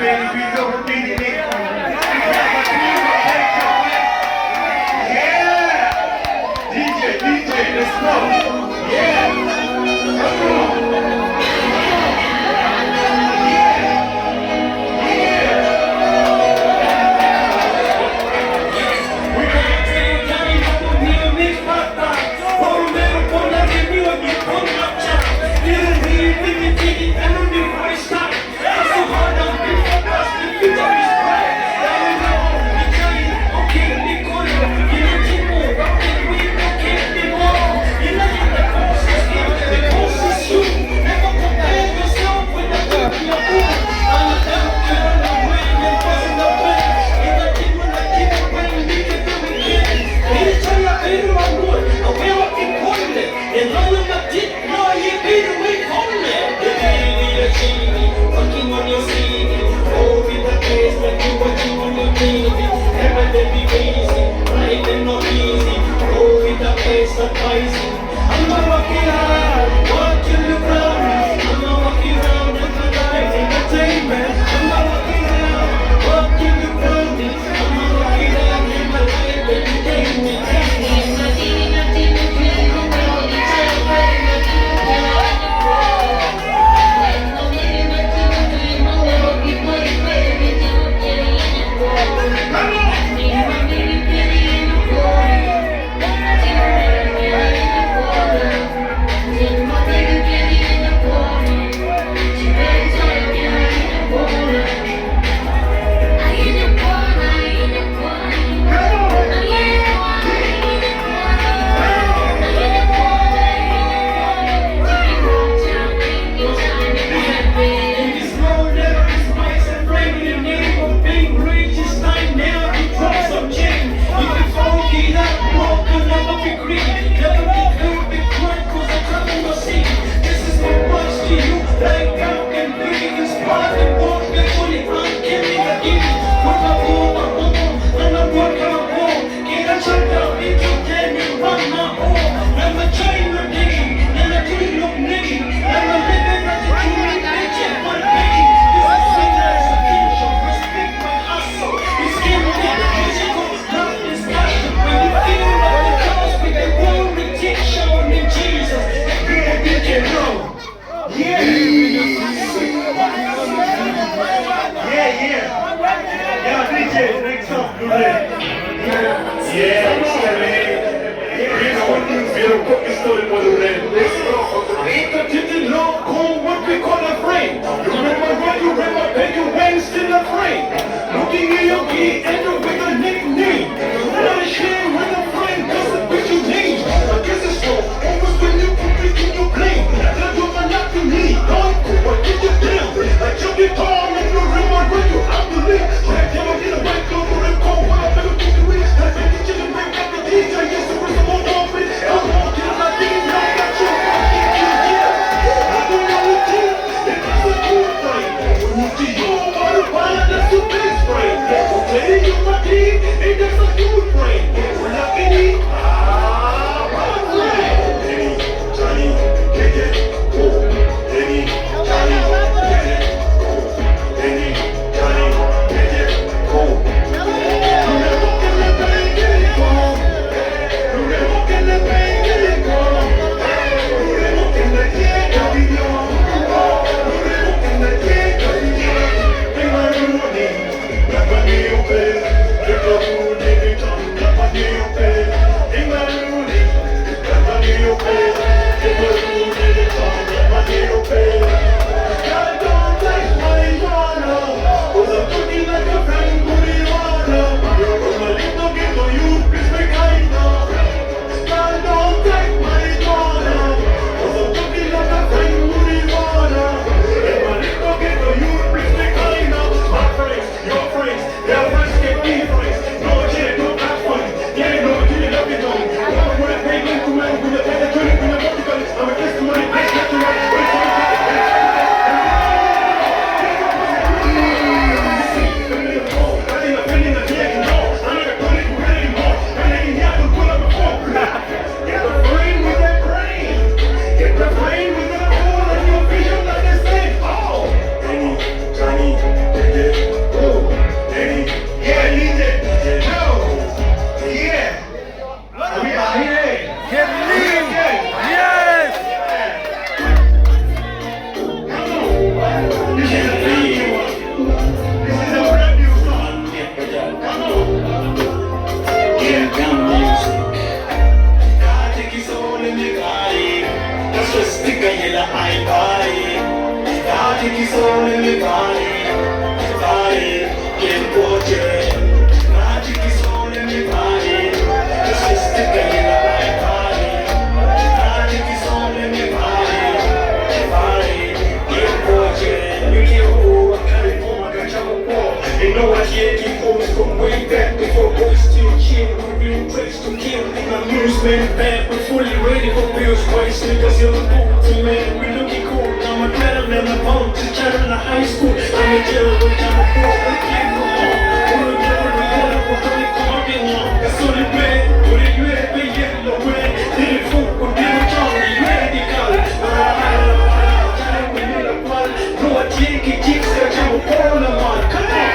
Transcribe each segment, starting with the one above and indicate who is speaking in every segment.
Speaker 1: baby, we don't need it. Yeah! DJ, let's go. Yeah! Come on. sole mi pare, che cuoce. Magic di sole mi pare, che si stecca e la vai pare. Magic di sole mi pare, che cuoce. Mi chiedo a care come cacciamo un po'. E no I can't keep always from way back before boys still chill. No real place to kill. Amusement bad, but fully ready for bills. White sneakers, yellow boots, and man, we looking cool. Now my credit and my phone, just out of high school. I'm a jail, we're down the floor, we can't go home. We're never together, we're gonna come up in one. That's all it meant. What did you have been yellow way? Did it fool, or did it wrong? You had the color. No, I take it, keep searching for all the money. Come on.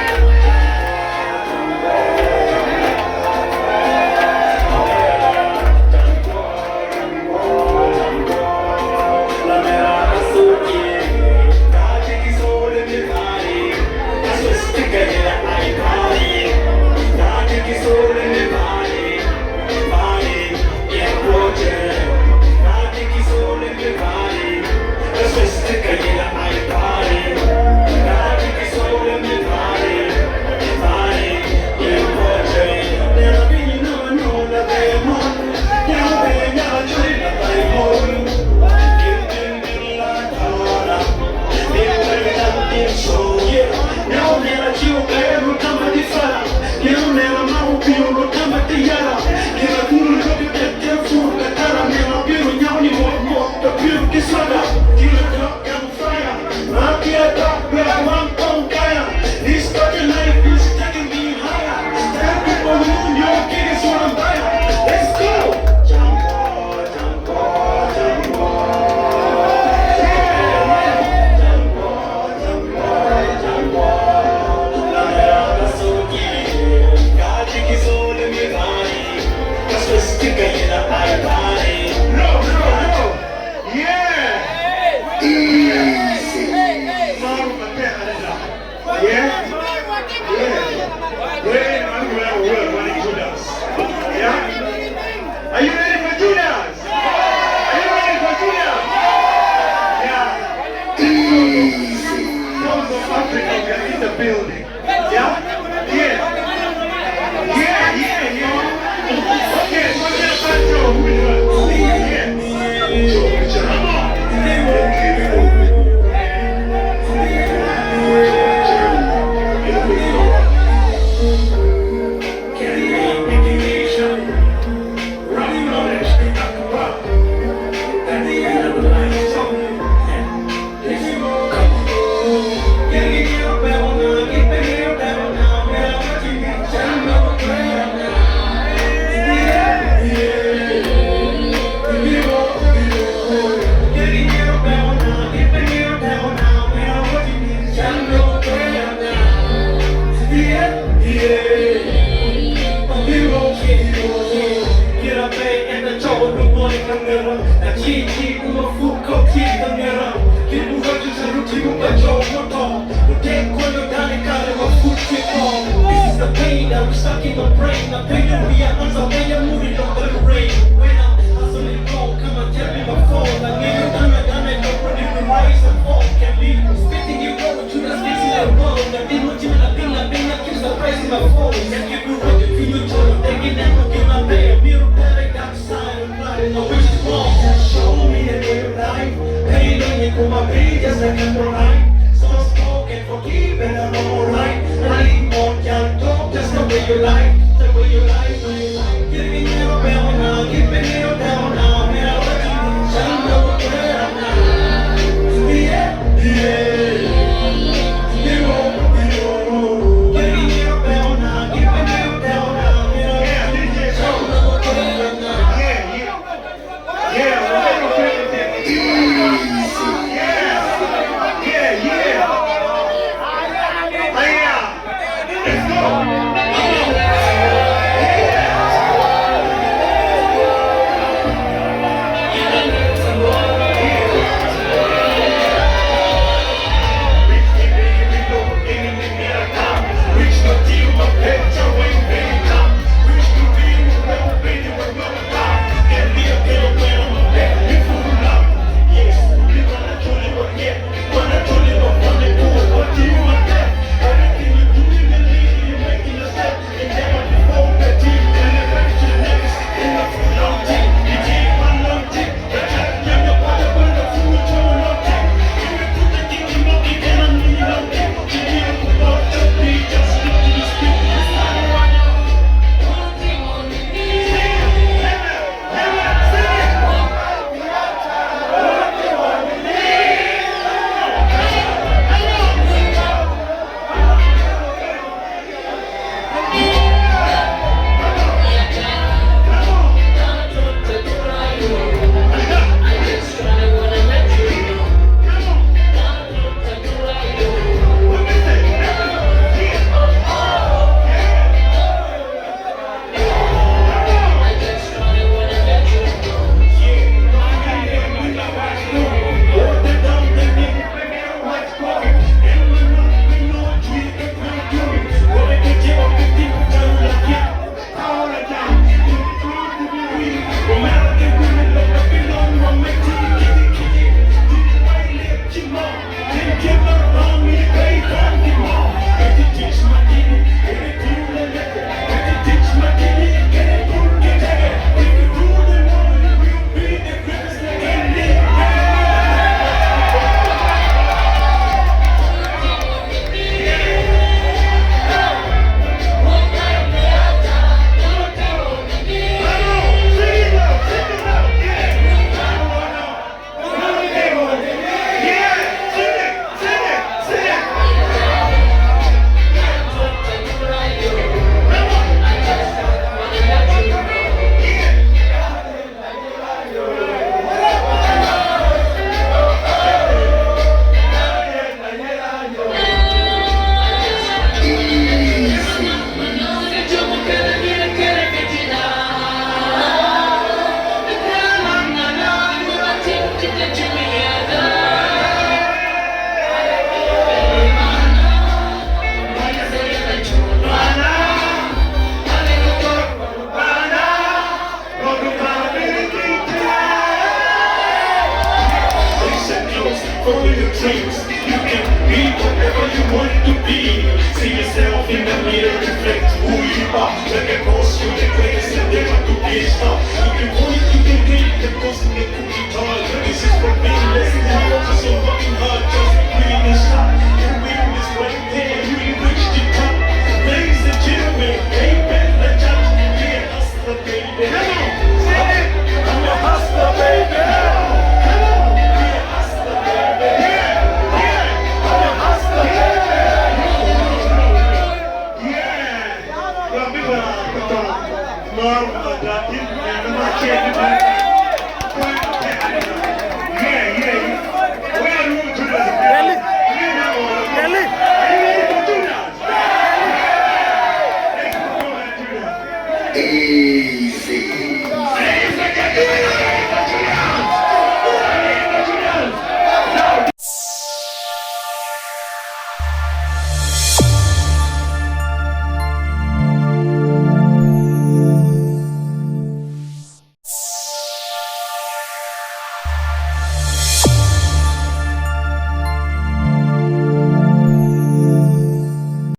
Speaker 1: whatever you want to be. See yourself in the mirror, reflect who you are. Look at boss, you're the greatest and they want to be a star. If you want it, you can get it, the boss in the cookie jar. This is for me, let's